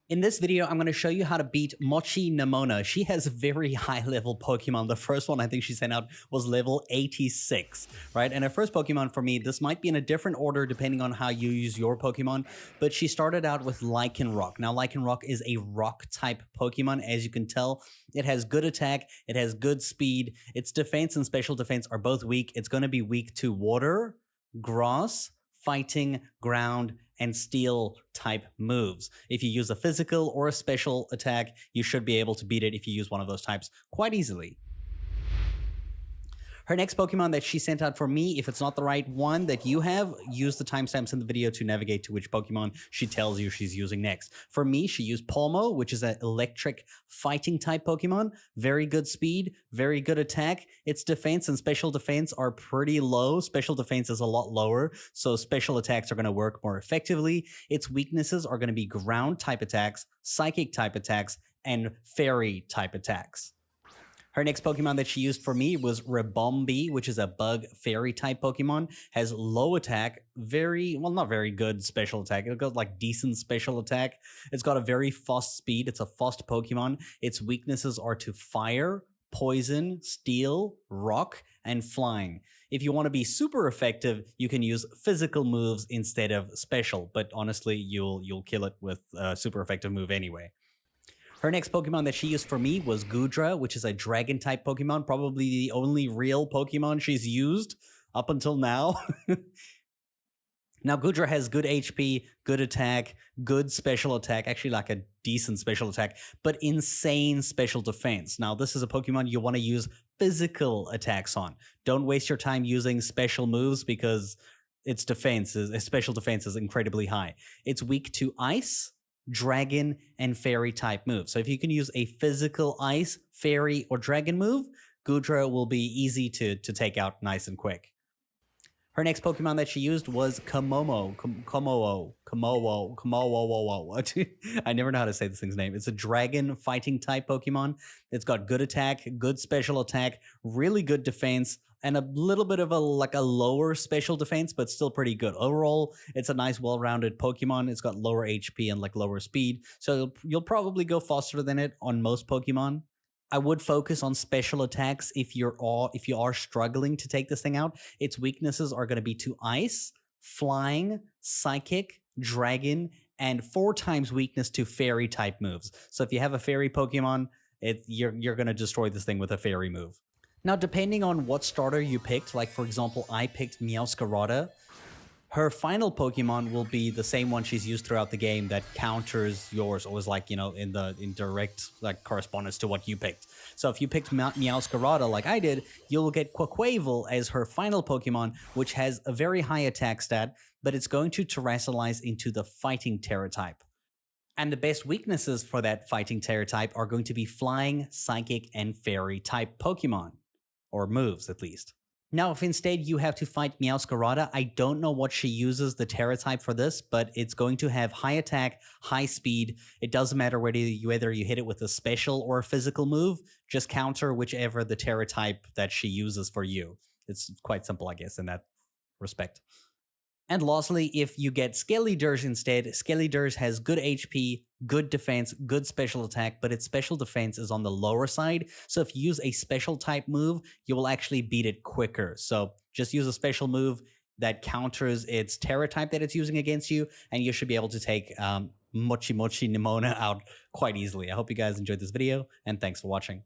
In this video, I'm going to show you how to beat Mochi NEMONA. She has very high level Pokemon. The first one I think she sent out was level 86, right? And her first Pokemon for me, this might be in a different order depending on how you use your Pokemon, but she started out with Lycanroc. Now, Lycanroc is a rock type Pokemon. As you can tell, it has good attack, it has good speed. Its defense and special defense are both weak. It's going to be weak to water, grass, fighting, ground, and steel type moves. If you use a physical or a special attack, you should be able to beat it if you use one of those types quite easily. Her next Pokemon that she sent out for me, if it's not the right one that you have, use the timestamps in the video to navigate to which Pokemon she tells you she's using next. For me, she used Pawmot, which is an electric fighting type Pokemon. Very good speed, very good attack. Its defense and special defense are pretty low. Special defense is a lot lower, so special attacks are going to work more effectively. Its weaknesses are going to be ground type attacks, psychic type attacks, and fairy type attacks. Her next Pokemon that she used for me was Ribombee, which is a bug fairy type Pokemon. Has low attack, not very good special attack. It's got like decent special attack. It's got a very fast speed. It's a fast Pokemon. Its weaknesses are to fire, poison, steel, rock, and flying. If you want to be super effective, you can use physical moves instead of special, but honestly, you'll kill it with a super effective move anyway. Her next Pokemon that she used for me was Goodra, which is a dragon-type Pokemon, probably the only real Pokemon she's used up until now. Now, Goodra has good HP, good attack, good special attack, actually like a decent special attack, but insane special defense. Now, this is a Pokemon you want to use physical attacks on. Don't waste your time using special moves because its special defense is incredibly high. It's weak to ice, dragon, and fairy type moves. So if you can use a physical ice, fairy, or dragon move, Goodra will be easy to take out nice and quick. Her next Pokemon that she used was Kommo-o. I never know how to say this thing's name. It's a dragon fighting type Pokemon. It's got good attack, good special attack, really good defense, and a little bit of a lower special defense, but still pretty good. Overall, it's a nice, well-rounded Pokemon. It's got lower HP and lower speed, so you'll probably go faster than it on most Pokemon. I would focus on special attacks if you are struggling to take this thing out. Its weaknesses are going to be to ice, flying, psychic, dragon, and 4 times weakness to fairy type moves. So if you have a fairy Pokemon, you're going to destroy this thing with a fairy move. Now, depending on what starter you picked, like for example, I picked Meowscarada, her final Pokemon will be the same one she's used throughout the game that counters yours, or is in direct correspondence to what you picked. So if you picked Meowscarada like I did, you'll get Quaquaval as her final Pokemon, which has a very high attack stat, but it's going to terrestrialize into the fighting Tera type. And the best weaknesses for that fighting Tera type are going to be flying, psychic, and fairy type Pokemon. Or moves, at least. Now, if instead you have to fight Meowscarada, I don't know what she uses the Tera type for this, but it's going to have high attack, high speed. It doesn't matter whether you hit it with a special or a physical move, just counter whichever the Tera type that she uses for you. It's quite simple, I guess, in that respect. And lastly, if you get Skeledirge instead, Skeledirge has good HP, good defense, good special attack, but its special defense is on the lower side. So if you use a special type move, you will actually beat it quicker. So just use a special move that counters its Tera type that it's using against you, and you should be able to take Mochi NEMONA out quite easily. I hope you guys enjoyed this video, and thanks for watching.